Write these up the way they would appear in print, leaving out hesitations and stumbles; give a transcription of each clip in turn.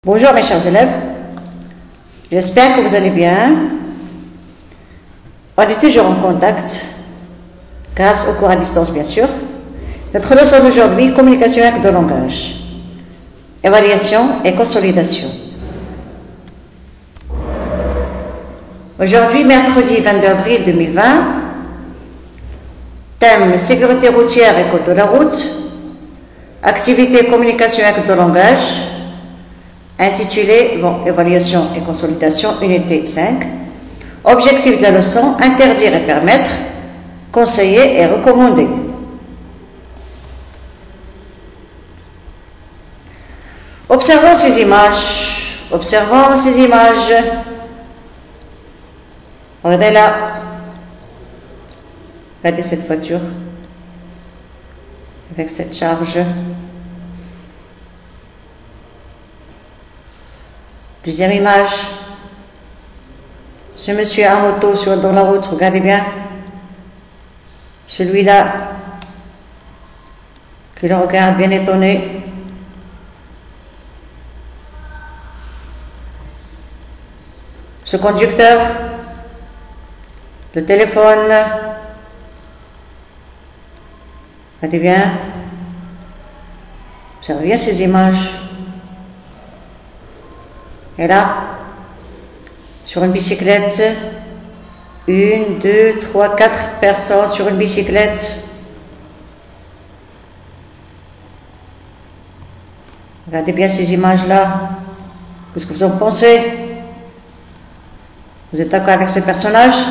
Bonjour mes chers élèves, j'espère que vous allez bien. On est toujours en contact, grâce au cours à distance bien sûr. Notre leçon d'aujourd'hui, communication avec le langage, évaluation et consolidation. Aujourd'hui, mercredi 22 avril 2020, thème sécurité routière et code de la route, activité communication avec le langage, intitulé évaluation et consolidation, unité 5. Objectif de la leçon, interdire et permettre, conseiller et recommander. Observons ces images. Observons ces images. Regardez là. Regardez cette voiture avec cette charge. Deuxième image, ce monsieur à moto dans la route, regardez bien, celui-là qui le regarde bien étonné. Ce conducteur, le téléphone, regardez bien, observez bien ces images. Et là, sur une bicyclette, 1, 2, 3, 4 personnes sur une bicyclette. Regardez bien ces images-là. Qu'est-ce que vous en pensez? Vous êtes d'accord avec ces personnages?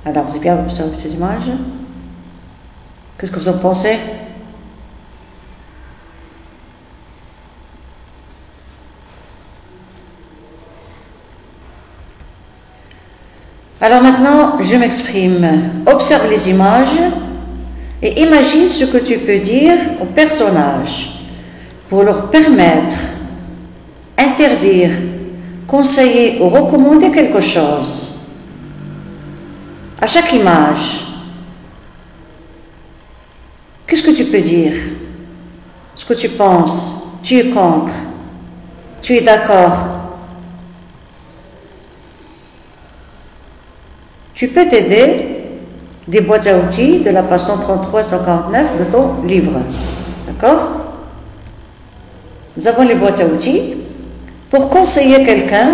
Alors, vous avez bien observé ces images. Qu'est-ce que vous en pensez? Alors maintenant, je m'exprime. Observe les images et imagine ce que tu peux dire aux personnages pour leur permettre, interdire, conseiller ou recommander quelque chose. À chaque image, qu'est-ce que tu peux dire? Ce que tu penses, tu es contre, tu es d'accord. Tu peux t'aider des boîtes à outils de la page 133-149 de ton livre. D'accord? Nous avons les boîtes à outils. Pour conseiller quelqu'un,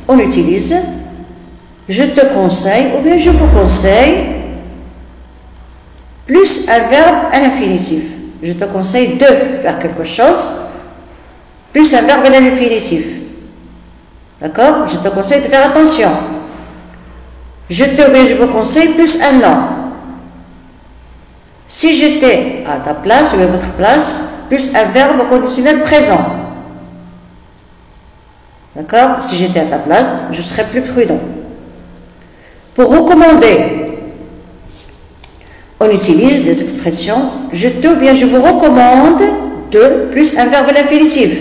on utilise je te conseille, ou bien je vous conseille, plus un verbe à l'infinitif. Je te conseille de faire quelque chose, plus un verbe à l'infinitif. D'accord? Je te conseille de faire attention. Je te, ou bien je vous conseille, plus un nom. Si j'étais à ta place, ou à votre place, plus un verbe conditionnel présent. D'accord? Si j'étais à ta place, je serais plus prudent. Pour recommander, on utilise des expressions je te ou bien je vous recommande de plus un verbe à l'infinitif.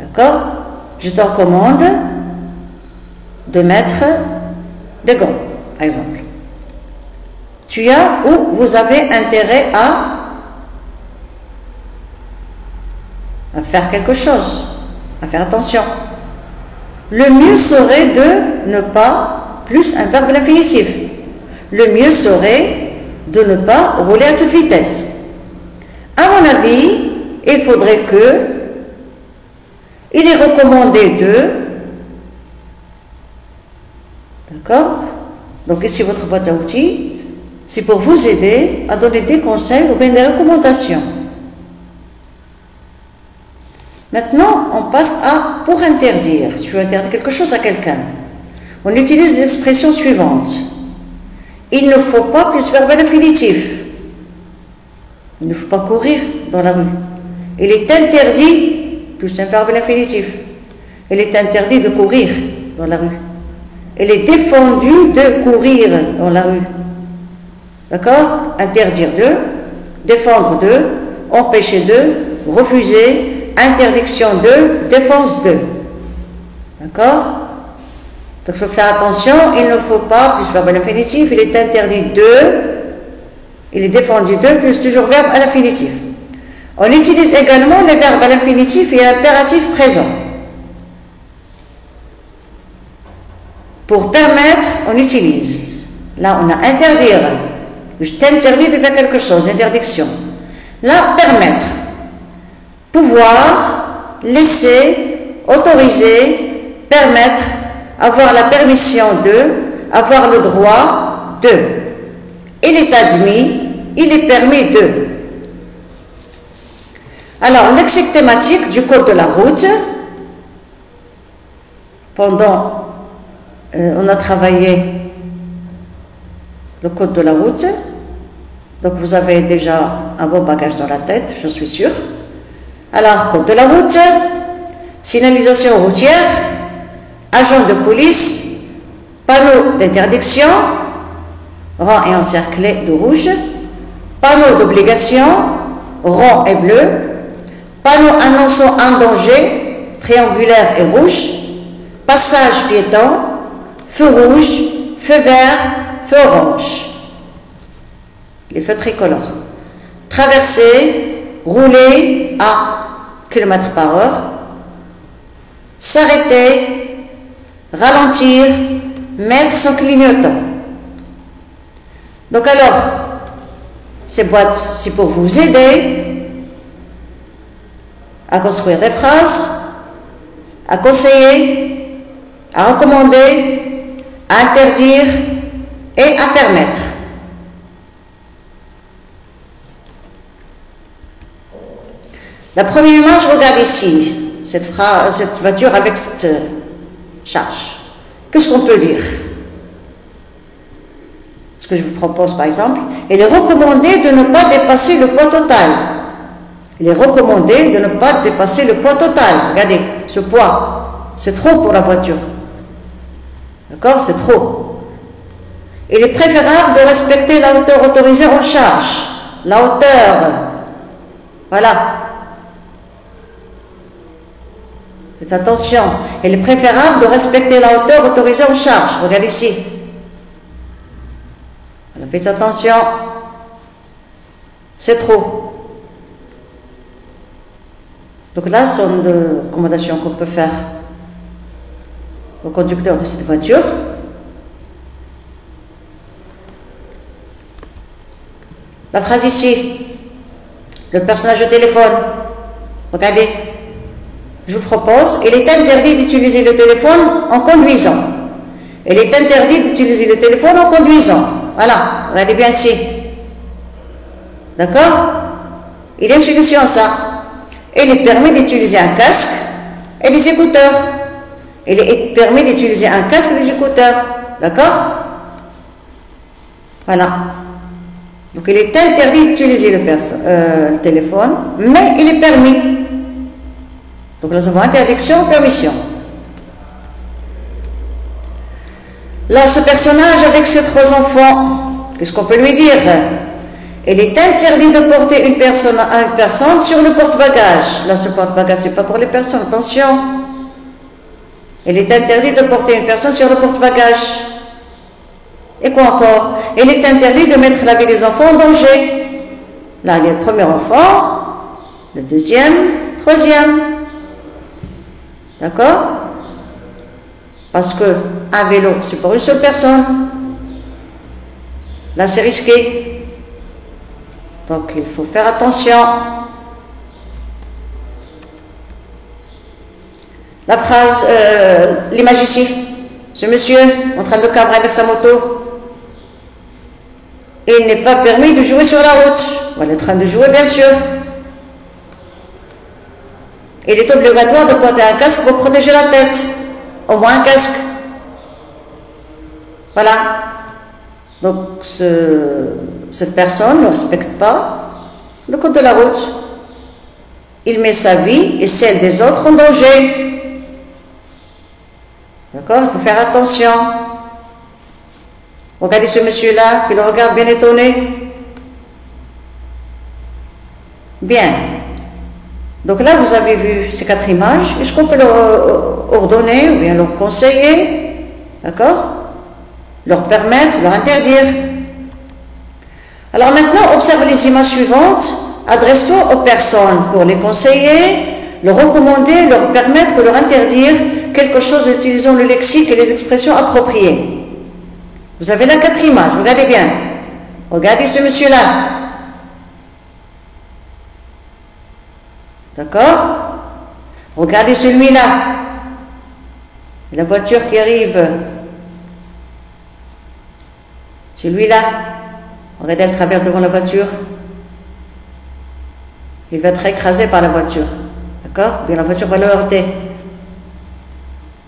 D'accord? Je te recommande de mettre des gants, par exemple. Tu as ou vous avez intérêt à faire quelque chose, à faire attention. Le mieux serait de ne pas plus un verbe à l'infinitif. Le mieux serait de ne pas rouler à toute vitesse. À mon avis, il faudrait que il est recommandé de. D'accord? Donc ici votre boîte à outils, c'est pour vous aider à donner des conseils ou bien des recommandations. Maintenant, on passe à pour interdire. Tu veux interdire quelque chose à quelqu'un. On utilise l'expression suivante. Il ne faut pas plus verbe à l'infinitif. Il ne faut pas courir dans la rue. Il est interdit, plus un verbe à l'infinitif. Il est interdit de courir dans la rue. Il est défendu de courir dans la rue. D'accord? Interdire de, défendre de, empêcher de, refuser, interdiction de, défense de. D'accord? Donc il faut faire attention, il ne faut pas, plus verbe à l'infinitif, il est interdit de, il est défendu de, plus toujours verbe à l'infinitif. On utilise également les verbes à l'infinitif et à l'impératif présent. Pour permettre, on utilise. Là, on a interdire. Je t'interdis de faire quelque chose, l'interdiction. Là, permettre. Pouvoir, laisser, autoriser, permettre, avoir la permission de, avoir le droit de. Il est admis, il est permis de. Alors, le lexique thématique du code de la route, on a travaillé le code de la route, donc vous avez déjà un bon bagage dans la tête, je suis sûre. Alors, code de la route, signalisation routière, agent de police, panneau d'interdiction, rond et encerclé de rouge, panneau d'obligation, rond et bleu, panneau annonçant un danger, triangulaire et rouge, passage piéton, feu rouge, feu vert, feu orange. Les feux tricolores. Traverser, rouler à km/h, s'arrêter, ralentir, mettre son clignotant. Donc alors, ces boîtes, c'est pour vous aider à construire des phrases, à conseiller, à recommander, à interdire et à permettre. La première image, regarde ici, cette voiture avec cette charge. Qu'est-ce qu'on peut dire? Ce que je vous propose par exemple, il est recommandé de ne pas dépasser le poids total. Il est recommandé de ne pas dépasser le poids total. Regardez, ce poids, c'est trop pour la voiture. D'accord? C'est trop. Il est préférable de respecter la hauteur autorisée en charge. La hauteur. Voilà. Faites attention. Il est préférable de respecter la hauteur autorisée en charge. Regardez ici. Alors, faites attention. C'est trop. Donc là, ce sont des recommandations qu'on peut faire au conducteur de cette voiture. La phrase ici, le personnage au téléphone. Regardez, je vous propose, il est interdit d'utiliser le téléphone en conduisant. Il est interdit d'utiliser le téléphone en conduisant. Voilà, regardez bien ici. D'accord? Il y a une solution à ça. Il est permis d'utiliser un casque et des écouteurs. Il est permis d'utiliser un casque et des écouteurs. D'accord? Voilà. Donc il est interdit d'utiliser le téléphone, mais il est permis. Donc nous avons interdiction, permission. Là, ce personnage avec ses 3 enfants, qu'est-ce qu'on peut lui dire? Il est interdit de porter une personne sur le porte-bagages. Là, ce porte-bagages, ce n'est pas pour les personnes, attention. Il est interdit de porter une personne sur le porte-bagages. Et quoi encore? Il est interdit de mettre la vie des enfants en danger. Là, il y a le premier enfant, le deuxième, troisième. D'accord? Parce qu'un vélo, c'est pour une seule personne. Là, c'est risqué. Donc, il faut faire attention. La phrase, l'image ici. Ce monsieur, en train de cabrer avec sa moto. Il n'est pas permis de jouer sur la route. On est en train de jouer, bien sûr. Il est obligatoire de porter un casque pour protéger la tête. Au moins un casque. Voilà. Donc, cette personne ne respecte pas le code de la route. Il met sa vie et celle des autres en danger. D'accord? Il faut faire attention. Regardez ce monsieur-là, qui le regarde bien étonné. Bien. Donc là, vous avez vu ces 4 images. Est-ce qu'on peut leur ordonner ou bien leur conseiller D'accord? Leur permettre, leur interdire. Alors maintenant, observe les images suivantes. Adresse-toi aux personnes pour les conseiller, leur recommander, leur permettre ou leur interdire quelque chose en utilisant le lexique et les expressions appropriées. Vous avez là 4 images, regardez bien. Regardez ce monsieur-là. D'accord? Regardez celui-là. La voiture qui arrive. Celui-là. Regardez, elle traverse devant la voiture. Il va être écrasé par la voiture. D'accord? Bien, la voiture va le heurter.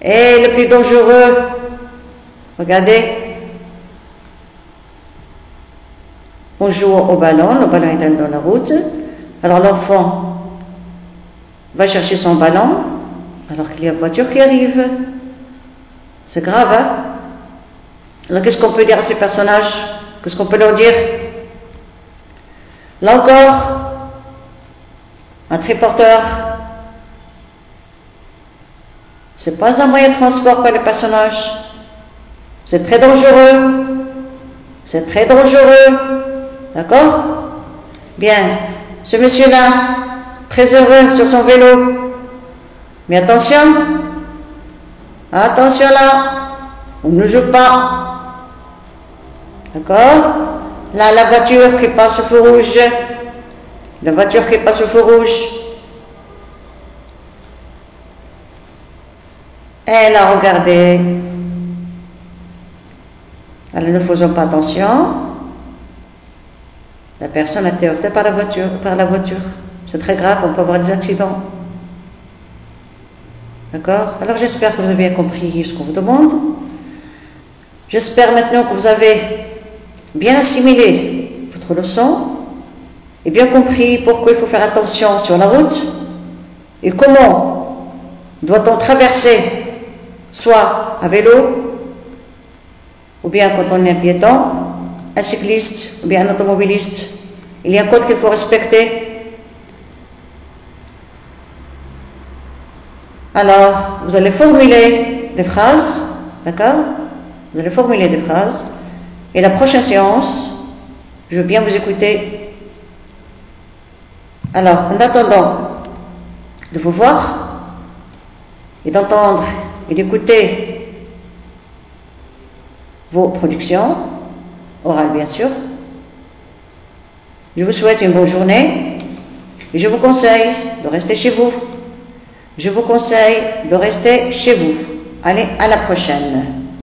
Et le plus dangereux, regardez. On joue au ballon, le ballon est dans la route. Alors l'enfant va chercher son ballon, alors qu'il y a une voiture qui arrive. C'est grave, hein? Alors qu'est-ce qu'on peut dire à ces personnages? Qu'est-ce qu'on peut leur dire? Là encore, un triporteur, c'est pas un moyen de transport pour les personnages. C'est très dangereux. C'est très dangereux. D'accord? Bien. Ce monsieur-là, très heureux sur son vélo. Mais attention. Attention là. On ne joue pas. D'accord? Là, la voiture qui passe au feu rouge. La voiture qui passe au feu rouge. Et là, regardez. Alors, ne faisons pas attention. La personne a été heurtée par la voiture. C'est très grave, on peut avoir des accidents. D'accord? Alors, j'espère que vous avez bien compris ce qu'on vous demande. J'espère maintenant que vous avez bien assimilé votre leçon et bien compris pourquoi il faut faire attention sur la route et comment doit-on traverser, soit à vélo, ou bien quand on est un piéton, un cycliste, ou bien un automobiliste. Il y a un code qu'il faut respecter. Alors, vous allez formuler des phrases, d'accord? Vous allez formuler des phrases. Et la prochaine séance, je veux bien vous écouter. Alors, en attendant de vous voir et d'entendre et d'écouter vos productions, orales bien sûr, je vous souhaite une bonne journée et je vous conseille de rester chez vous. Je vous conseille de rester chez vous. Allez, à la prochaine.